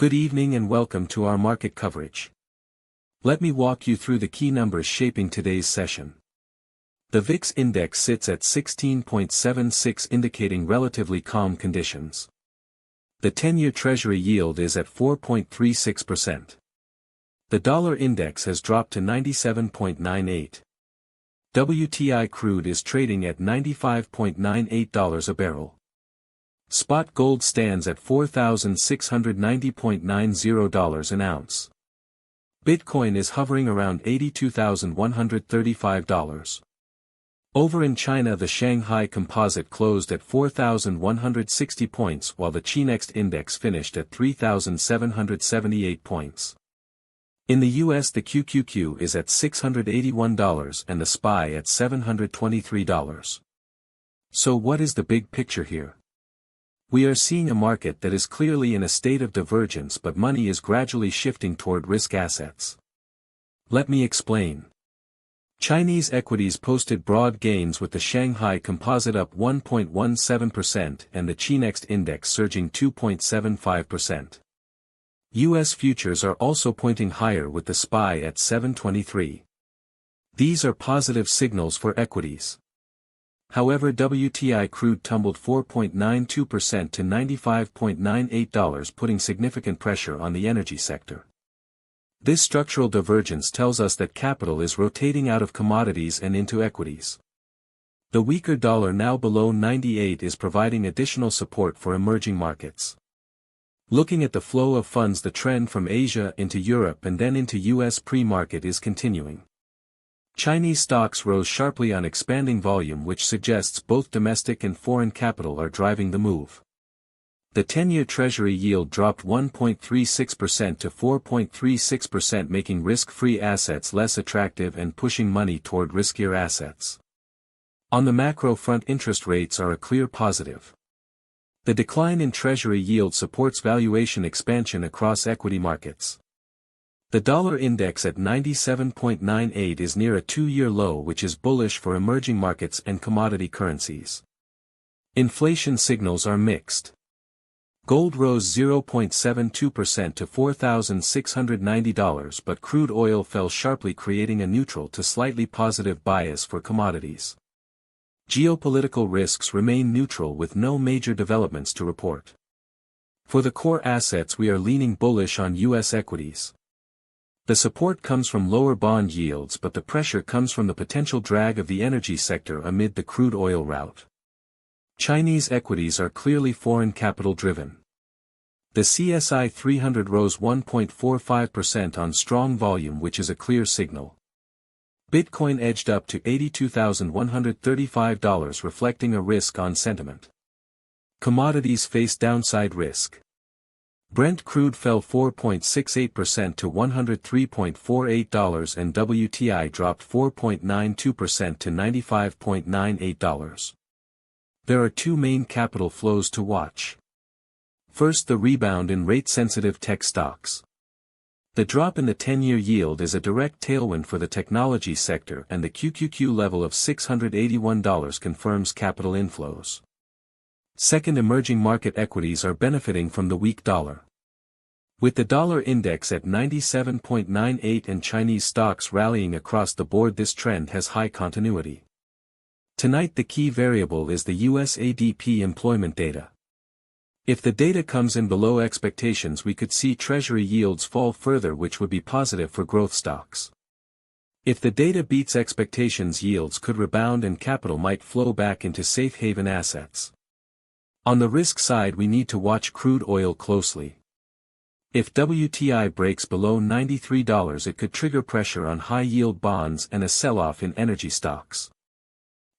Good evening and welcome to our market coverage. Let me walk you through the key numbers shaping today's session. The VIX index sits at 16.76, indicating relatively calm conditions. The 10-year Treasury yield is at 4.36%. The dollar index has dropped to 97.98. WTI crude is trading at $95.98 a barrel. Spot gold stands at $4,690.90 an ounce. Bitcoin is hovering around $82,135. Over in China, the Shanghai Composite closed at 4,160 points while the Chi-Next index finished at 3,778 points. In the US, the QQQ is at $681 and the SPY at $723. So what is the big picture here? We are seeing a market that is clearly in a state of divergence, but money is gradually shifting toward risk assets. Let me explain. Chinese equities posted broad gains with the Shanghai Composite up 1.17% and the Chi-Next index surging 2.75%. US futures are also pointing higher with the SPY at 723. These are positive signals for equities. However, WTI crude tumbled 4.92% to $95.98, putting significant pressure on the energy sector. This structural divergence tells us that capital is rotating out of commodities and into equities. The weaker dollar, now below 98, is providing additional support for emerging markets. Looking at the flow of funds, the trend from Asia into Europe and then into US pre-market is continuing. Chinese stocks rose sharply on expanding volume, which suggests both domestic and foreign capital are driving the move. The 10-year Treasury yield dropped 1.36% to 4.36%, making risk-free assets less attractive and pushing money toward riskier assets. On the macro front, interest rates are a clear positive. The decline in Treasury yield supports valuation expansion across equity markets. The dollar index at 97.98 is near a 2-year low, which is bullish for emerging markets and commodity currencies. Inflation signals are mixed. Gold rose 0.72% to $4,690, but crude oil fell sharply, creating a neutral to slightly positive bias for commodities. Geopolitical risks remain neutral with no major developments to report. For the core assets, we are leaning bullish on US equities. The support comes from lower bond yields, but the pressure comes from the potential drag of the energy sector amid the crude oil rout. Chinese equities are clearly foreign capital driven. The CSI 300 rose 1.45% on strong volume, which is a clear signal. Bitcoin edged up to $82,135, reflecting a risk on sentiment. Commodities face downside risk. Brent crude fell 4.68% to $103.48 and WTI dropped 4.92% to $95.98. There are two main capital flows to watch. First, the rebound in rate-sensitive tech stocks. The drop in the 10-year yield is a direct tailwind for the technology sector, and the QQQ level of $681 confirms capital inflows. Second, emerging market equities are benefiting from the weak dollar. With the dollar index at 97.98 and Chinese stocks rallying across the board, this trend has high continuity. Tonight, the key variable is the US ADP employment data. If the data comes in below expectations, we could see Treasury yields fall further, which would be positive for growth stocks. If the data beats expectations, yields could rebound and capital might flow back into safe haven assets. On the risk side, we need to watch crude oil closely. If WTI breaks below $93, it could trigger pressure on high-yield bonds and a sell-off in energy stocks.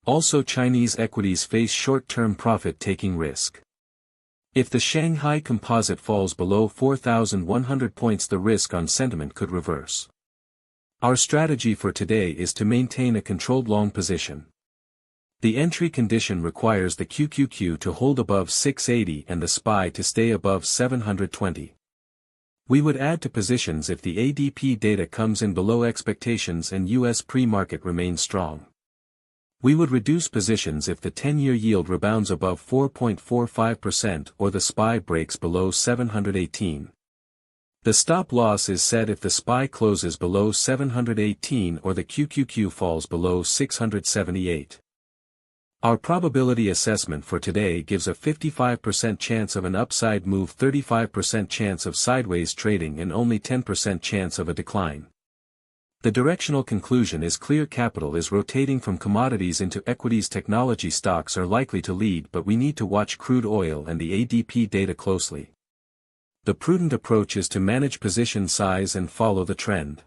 Also, Chinese equities face short-term profit-taking risk. If the Shanghai Composite falls below 4,100 points, the risk on sentiment could reverse. Our strategy for today is to maintain a controlled long position. The entry condition requires the QQQ to hold above 680 and the SPY to stay above 720. We would add to positions if the ADP data comes in below expectations and US pre-market remains strong. We would reduce positions if the 10-year yield rebounds above 4.45% or the SPY breaks below 718. The stop loss is set if the SPY closes below 718 or the QQQ falls below 678. Our probability assessment for today gives a 55% chance of an upside move, 35% chance of sideways trading, and only 10% chance of a decline. The directional conclusion is clear: capital is rotating from commodities into equities. Technology stocks are likely to lead, but we need to watch crude oil and the ADP data closely. The prudent approach is to manage position size and follow the trend.